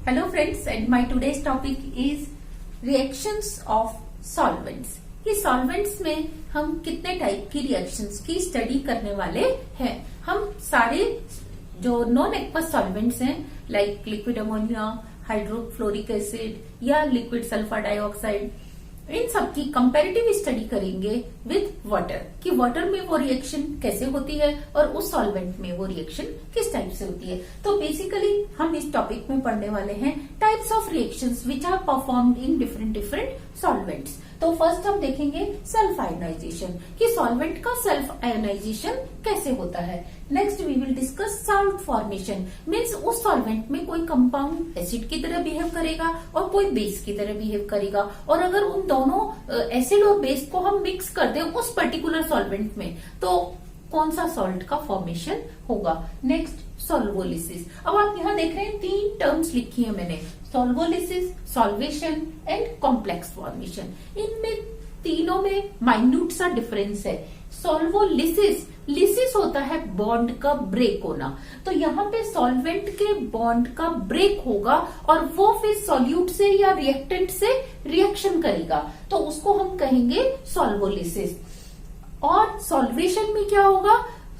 Hello friends, and my today's topic is reactions of solvents. कि solvents में हम कितने टाइप की रिएक्शंस की स्टडी करने वाले हैं। हम सारे जो नॉन एक्वस सॉल्वेंट्स हैं like liquid ammonia, hydrofluoric acid या लिक्विड सल्फर डाइऑक्साइड, इन सब की कंपैरेटिव स्टडी करेंगे विद वाटर कि वाटर में वो रिएक्शन कैसे होती है और उस सॉल्वेंट में वो रिएक्शन किस टाइप से होती है। तो बेसिकली हम इस टॉपिक में पढ़ने वाले हैं types of reactions which are performed in different solvents. तो फर्स्ट हम देखेंगे सेल्फ आयोनाइजेशन कि सॉल्वेंट का सेल्फ आयोनाइजेशन कैसे होता है। Next we will discuss salt formation, means उस सॉल्वेंट में कोई कंपाउंड एसिड की तरह बिहेव करेगा और कोई बेस की तरह बिहेव करेगा, और अगर उन दोनों एसिड और बेस को हम मिक्स कर दें उस पर्टिकुलर सॉल्वेंट में तो कौन सा सॉल्ट का फॉर्मेशन होगा। Next solvolysis. अब आप यहाँ देख रहे हैं तीन टर्म्स लिखी है मैंने, solvolysis, solvation and complex formation. इनमें तीनों में माइन्यूट सा डिफरेंस है। सॉल्वोलिसिस, लिसिस होता है बॉन्ड का ब्रेक होना, तो यहाँ पे सॉल्वेंट के बॉन्ड का ब्रेक होगा और वो फिर सॉल्यूट से या रिएक्टेंट से रिएक्शन करेगा, तो उसको हम कहेंगे सॉल्वोलिसिस। और सॉल्वेशन में क्या होगा,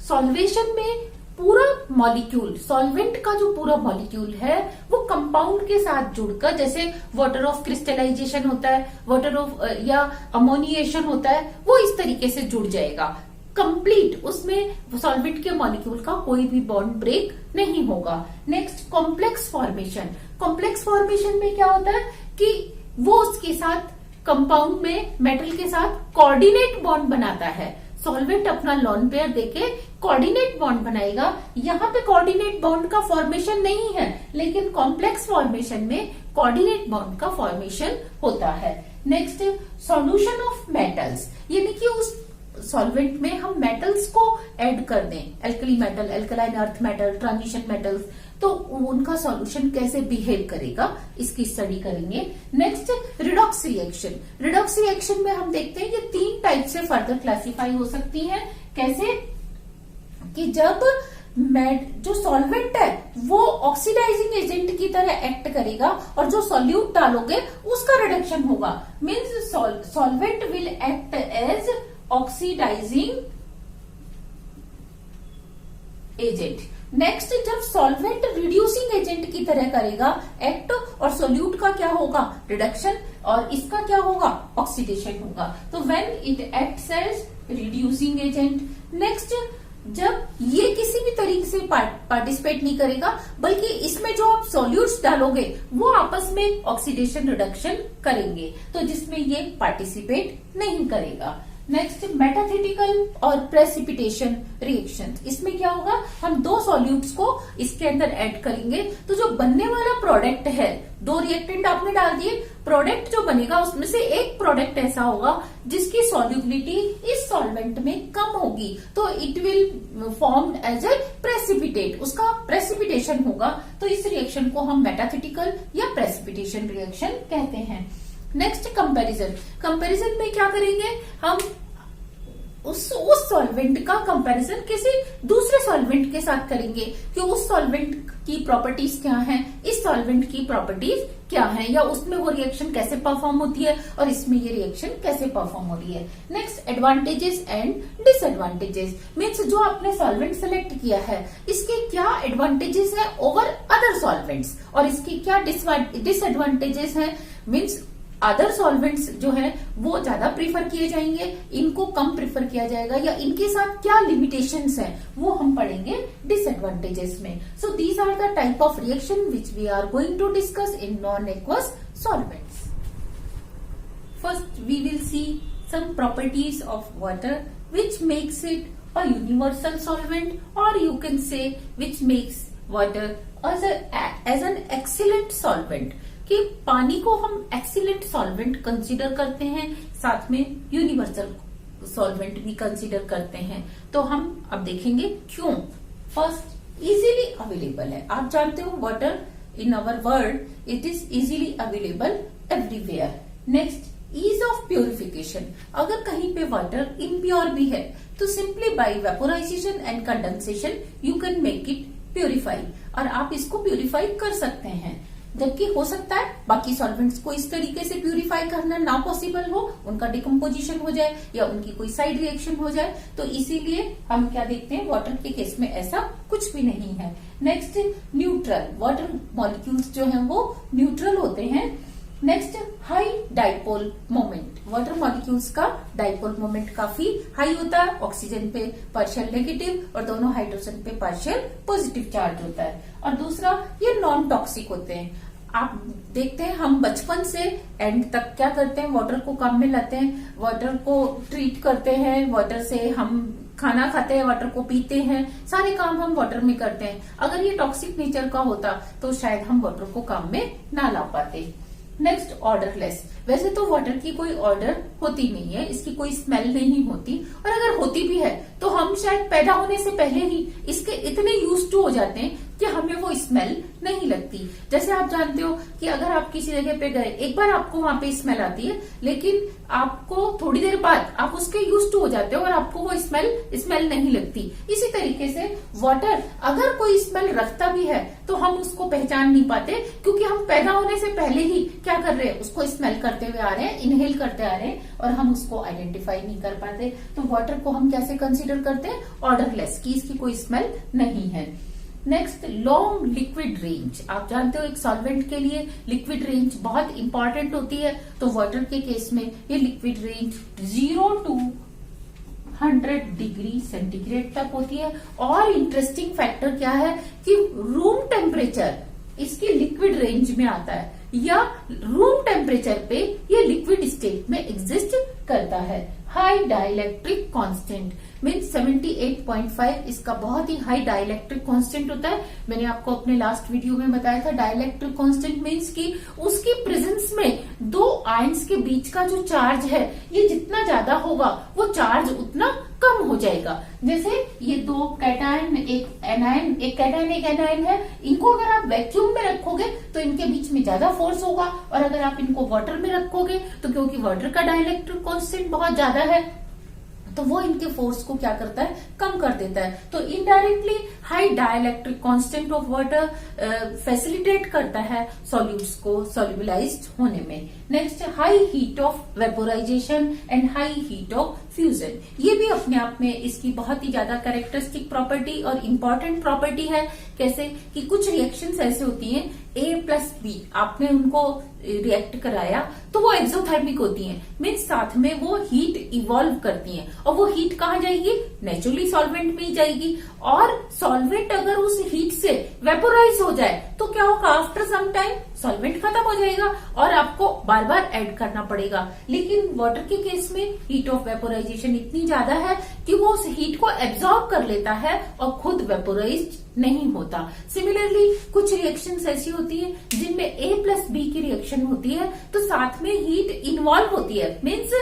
सॉल्वेशन में पूरा मॉलिक्यूल, सॉल्वेंट का जो पूरा मॉलिक्यूल है वो कंपाउंड के साथ जुड़कर, जैसे वाटर ऑफ क्रिस्टलाइजेशन होता है, वाटर ऑफ या अमोनिएशन होता है, वो इस तरीके से जुड़ जाएगा कंप्लीट। उसमें सॉल्वेंट के मॉलिक्यूल का कोई भी बॉन्ड ब्रेक नहीं होगा। Next complex formation. Complex formation में क्या होता है कि वो उसके साथ कंपाउंड में मेटल के साथ कोऑर्डिनेट बॉन्ड बनाता है। सॉल्वेंट अपना लोन पेयर देके कोऑर्डिनेट बॉन्ड बनाएगा, यहाँ पे कोऑर्डिनेट बॉन्ड का फॉर्मेशन नहीं है, लेकिन कॉम्प्लेक्स फॉर्मेशन में कोऑर्डिनेट बॉन्ड का फॉर्मेशन होता है। नेक्स्ट सॉल्यूशन ऑफ मेटल्स, यानी कि उस सॉल्वेंट में हम मेटल्स को ऐड कर दें, alkali metal, alkaline earth metal, transition metals, तो उनका सॉल्यूशन कैसे बिहेव करेगा इसकी स्टडी करेंगे। Next redox reaction. Redox reaction में हम देखते हैं ये तीन टाइप से फर्दर क्लासिफाई हो सकती हैं। कैसे कि जब जो सॉल्वेंट है वो ऑक्सीडाइजिंग एजेंट की तरह एक्ट करेगा और जो सॉल्यूट डालोगे उसका रिडक्शन होगा, means solvent will act as oxidising agent. Next जब सॉल्वेंट रिड्यूसिंग एजेंट की तरह करेगा एक्ट, और सोल्यूट का क्या होगा, रिडक्शन, और इसका क्या होगा, ऑक्सीडेशन होगा। तो when it acts as reducing agent. Next जब ये किसी भी तरीके से पार्टिसिपेट नहीं करेगा, बल्कि इसमें जो आप सॉल्यूट्स डालोगे वो आपस में ऑक्सीडेशन रिडक्शन करेंगे, तो जिसमें ये पार्टिसिपेट नहीं करेगा। नेक्स्ट मेटाथेटिकल और प्रेसिपिटेशन रिएक्शन। इसमें क्या होगा, हम दो सॉल्यूट्स को इसके अंदर ऐड करेंगे, तो जो बनने वाला प्रोडक्ट है, दो रिएक्टेंट आपने डाल दिए, प्रोडक्ट जो बनेगा उसमें से एक प्रोडक्ट ऐसा होगा जिसकी सॉल्युबिलिटी इस सॉल्वेंट में कम होगी, तो it will form as a precipitate, उसका प्रेसिपिटेशन होगा। तो इस रिएक्शन को हम मेटाथेटिकल या प्रेसिपिटेशन रिएक्शन कहते हैं। Next comparison. कंपैरिजन में क्या करेंगे, हम उस सॉल्वेंट का कंपैरिजन किसी दूसरे सॉल्वेंट के साथ करेंगे कि उस सॉल्वेंट की प्रॉपर्टीज क्या हैं, इस सॉल्वेंट की प्रॉपर्टीज क्या हैं, या उसमें वो रिएक्शन कैसे परफॉर्म होती है और इसमें ये रिएक्शन कैसे परफॉर्म हो रही है। Next advantages and disadvantages, means जो आपने सॉल्वेंट सेलेक्ट किया है इसके क्या एडवांटेजेस है ओवर अदर सॉल्वेंट्स और इसकी क्या डिसएडवांटेजेस है, मीन्स अदर सॉल्वेंट्स जो है वो ज्यादा प्रीफर किए जाएंगे, इनको कम प्रीफर किया जाएगा, या इनके साथ क्या लिमिटेशंस हैं वो हम पढ़ेंगे डिसएडवांटेजेस में। So these are the type of reaction which we are going to discuss in non aqueous solvents. First we will see some properties of water which makes it a universal solvent, और you can say which makes water as an excellent solvent, कि पानी को हम excellent solvent consider करते हैं, साथ में universal solvent भी कंसीडर करते हैं। तो हम अब देखेंगे क्यों। फर्स्ट इजीली अवेलेबल है, आप जानते हो water in our world it is easily available everywhere. Next ease of purification, अगर कहीं पे वाटर इम्प्योर भी है तो simply by vaporisation and condensation you can make it purify, और आप इसको प्योरीफाई कर सकते हैं। जबकि हो सकता है बाकी सॉल्वेंट्स को इस तरीके से प्यूरिफाई करना ना पॉसिबल हो, उनका डिकम्पोजिशन हो जाए या उनकी कोई साइड रिएक्शन हो जाए, तो इसीलिए हम क्या देखते हैं, वाटर के केस में ऐसा कुछ भी नहीं है। नेक्स्ट न्यूट्रल, वाटर मॉलिक्यूल्स जो हैं वो न्यूट्रल होते हैं। Next high dipole moment, water molecules का डाइपोल मोमेंट काफी हाई होता है, ऑक्सीजन पे पार्शियल नेगेटिव और दोनों हाइड्रोजन पे पार्शियल पॉजिटिव चार्ज होता है। और दूसरा, ये नॉन टॉक्सिक होते हैं। आप देखते हैं हम बचपन से एंड तक क्या करते हैं, वाटर को काम में लाते हैं, वाटर को ट्रीट करते हैं, वाटर से हम खाना खाते हैं, वाटर को पीते हैं, सारे काम हम वाटर में करते हैं। अगर ये टॉक्सिक नेचर का होता तो शायद हम वाटर को काम में ना ला पाते। नेक्स्ट, ऑर्डरलेस, वैसे तो वाटर की कोई ऑर्डर होती नहीं है, इसकी कोई स्मेल नहीं होती, और अगर होती भी है तो हम शायद पैदा होने से पहले ही इसके इतने यूज टू हो जाते हैं कि हमें वो स्मेल नहीं लगती। जैसे आप जानते हो कि अगर आप किसी जगह पे गए, एक बार आपको वहां पे स्मेल आती है, लेकिन आपको थोड़ी देर बाद आप उसके यूज टू हो जाते हो और आपको वो स्मेल नहीं लगती। इसी तरीके से वाटर अगर कोई स्मेल रखता भी है तो हम उसको पहचान नहीं पाते, क्योंकि हम पैदा होने से पहले ही क्या कर रहे हैं, उसको स्मेल करते हुए आ रहे हैं, इनहेल करते आ रहे हैं, और हम उसको आइडेंटिफाई नहीं कर पाते। तो वाटर को हम कैसे कंसीडर करते हैं, ऑर्डरलेस, कि इसकी कोई स्मेल नहीं है। नेक्स्ट, लॉन्ग लिक्विड रेंज, आप जानते हो एक सॉल्वेंट के लिए लिक्विड रेंज बहुत इंपॉर्टेंट होती है, तो वाटर के केस में ये liquid range 0 to 100 degree centigrade तक होती है। और इंटरेस्टिंग फैक्टर क्या है कि रूम टेम्परेचर इसकी लिक्विड रेंज में आता है, या रूम टेम्परेचर पे ये लिक्विड स्टेट में एग्जिस्ट करता है। हाई डाइलेक्ट्रिक कांस्टेंट मीन्स 78.5 इसका बहुत ही हाई डाइलेक्ट्रिक कांस्टेंट होता है। मैंने आपको अपने लास्ट वीडियो में बताया था, डाइलेक्ट्रिक कांस्टेंट मीन्स कि उसकी प्रेजेंस में दो आयंस के बीच का जो चार्ज है ये जितना ज्यादा होगा वो चार्ज उतना कम हो जाएगा। जैसे ये दो कैटायन, एक एनायन, एक कैटायन एक एनायन है, इनको अगर आप वैक्यूम में रखोगे तो इनके बीच में ज्यादा फोर्स होगा, और अगर आप इनको वाटर में रखोगे तो क्योंकि वाटर का डाइलेक्ट्रिक कांस्टेंट बहुत ज्यादा है तो वो इनके फोर्स को क्या करता है, कम कर देता है। तो indirectly high dielectric constant of water facilitate करता है सॉल्यूट्स को सॉल्युबलाइज्ड होने में। Next, high heat of vaporisation and high heat of fusion, ये भी अपने आप में इसकी बहुत ही ज्यादा कैरेक्टरिस्टिक प्रॉपर्टी और इम्पोर्टेंट प्रॉपर्टी है। कैसे कि कुछ रिएक्शंस ऐसे होती हैं, A+B आपने उनको रिएक्ट कराया तो वो एक्सोथर्मिक होती हैं, मीन्स साथ में वो हीट इवॉल्व करती हैं, और वो हीट कहाँ जाएगी, नेचुरली सॉल्वेंट में ही जाएगी। और सॉल्वेंट अगर उस हीट से वेपोराइज हो जाए तो क्या होगा, आफ्टर सम टाइम सॉल्वेंट खत्म हो जाएगा और आपको बार बार ऐड करना पड़ेगा। लेकिन वाटर के केस में हीट ऑफ वेपोराइजेशन इतनी ज्यादा है कि वो उस हीट को एब्जॉर्ब कर लेता है और खुद वेपोराइज नहीं होता। सिमिलरली कुछ रिएक्शंस ऐसी होती है जिनमें A+B की रिएक्शन होती है तो साथ में हीट इन्वॉल्व होती है, मीन्स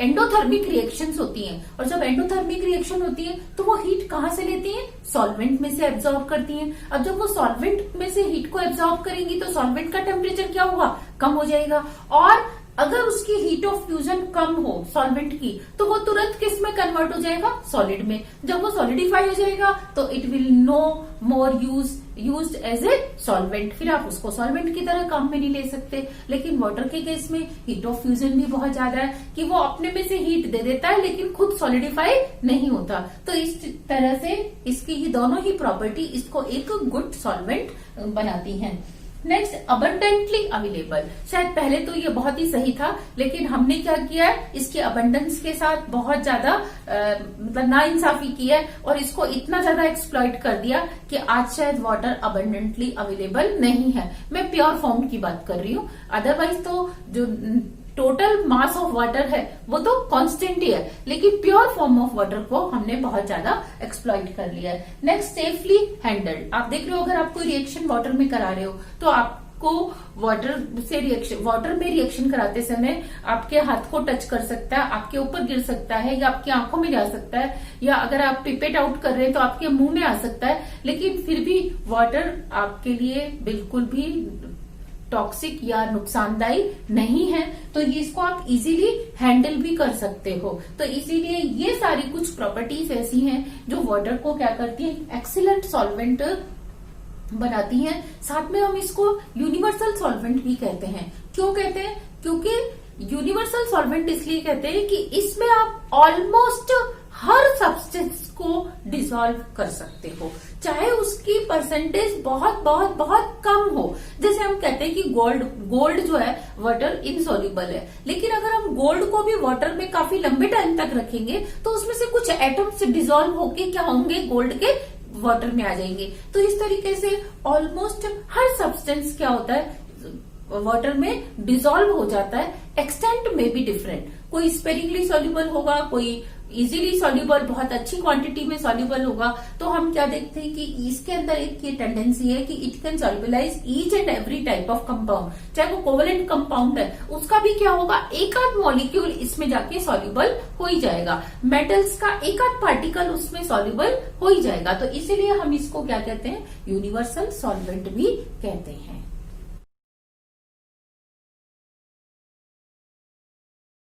एंडोथर्मिक रिएक्शंस होती हैं। और जब एंडोथर्मिक रिएक्शन होती है तो वो हीट कहाँ से लेती हैं, सॉल्वेंट में से एब्जॉर्ब करती हैं। अब जब वो सॉल्वेंट में से हीट को एब्जॉर्ब करेंगी तो सॉल्वेंट का टेम्परेचर क्या होगा, कम हो जाएगा। और अगर उसकी हीट ऑफ फ्यूजन कम हो सॉल्वेंट की तो वो तुरंत किस में कन्वर्ट हो जाएगा, सॉलिड में। जब वो सॉलिडिफाई हो जाएगा तो it will no more used as a solvent, फिर आप उसको सॉल्वेंट की तरह काम में नहीं ले सकते। लेकिन वाटर के केस में हीट ऑफ फ्यूजन भी बहुत ज्यादा है कि वो अपने में से हीट दे देता है लेकिन खुद सॉलिडिफाई नहीं होता। तो इस तरह से इसकी ही दोनों ही प्रॉपर्टी इसको एक गुड सॉल्वेंट बनाती हैं। नेक्स्ट, अबंडेंटली अवेलेबल, शायद पहले तो ये बहुत ही सही था, लेकिन हमने क्या किया है, इसके अबंडेंस के साथ बहुत ज्यादा मतलब नाइंसाफी की है और इसको इतना ज्यादा एक्सप्लॉइट कर दिया कि आज शायद वाटर अबंडेंटली अवेलेबल नहीं है। मैं प्योर फॉर्म की बात कर रही हूँ, अदरवाइज तो जो टोटल मास ऑफ वाटर है वो तो कांस्टेंट ही है, लेकिन प्योर फॉर्म ऑफ वाटर को हमने बहुत ज्यादा एक्सप्लॉइट कर लिया है। नेक्स्ट, सेफली हैंडल्ड, आप देख रहे हो अगर आप कोई रिएक्शन वाटर में करा रहे हो तो आपको वाटर में रिएक्शन कराते समय आपके हाथ को टच कर सकता है, आपके ऊपर गिर सकता है, या आपकी आंखों में जा सकता है, या अगर आप पिपेट आउट कर रहे हैं तो आपके मुंह में आ सकता है। लेकिन फिर भी वाटर आपके लिए बिल्कुल भी टॉक्सिक या नुकसानदायी नहीं है, तो ये इसको आप इजीली हैंडल भी कर सकते हो। तो इसीलिए ये सारी कुछ प्रॉपर्टीज ऐसी हैं जो वाटर को क्या करती है, एक्सीलेंट सॉल्वेंट बनाती हैं। साथ में हम इसको यूनिवर्सल सॉल्वेंट भी कहते हैं। क्यों कहते हैं? क्योंकि यूनिवर्सल सॉल्वेंट इसलिए कहते हैं कि इसमें आप ऑलमोस्ट हर सब्सटेंस को डिसॉल्व कर सकते हो, चाहे उसकी परसेंटेज बहुत बहुत बहुत कम हो। जैसे हम कहते हैं कि गोल्ड जो है वाटर इनसॉल्युबल है, लेकिन अगर हम गोल्ड को भी वाटर में काफी लंबे टाइम तक रखेंगे तो उसमें से कुछ एटम्स डिसॉल्व होके क्या होंगे, गोल्ड के वाटर में आ जाएंगे। तो इस तरीके से ऑलमोस्ट हर सब्सटेंस क्या होता है, वाटर में डिसॉल्व हो जाता है। एक्सटेंट में भी डिफरेंट, कोई स्पेरिंगली सॉल्युबल होगा, कोई इजीली सॉल्युबल, बहुत अच्छी क्वांटिटी में सॉल्युबल होगा। तो हम क्या देखते हैं कि इसके अंदर एक ये टेंडेंसी है कि it can solubilize each and every type of compound, चाहे वो कोवेलेंट कंपाउंड है उसका भी क्या होगा, एक आध मॉलिक्यूल इसमें जाके सॉल्युबल हो ही जाएगा। मेटल्स का एक आध पार्टिकल उसमें सॉल्युबल हो ही जाएगा। तो इसीलिए हम इसको क्या कहते हैं, यूनिवर्सल सॉल्वेंट भी कहते हैं।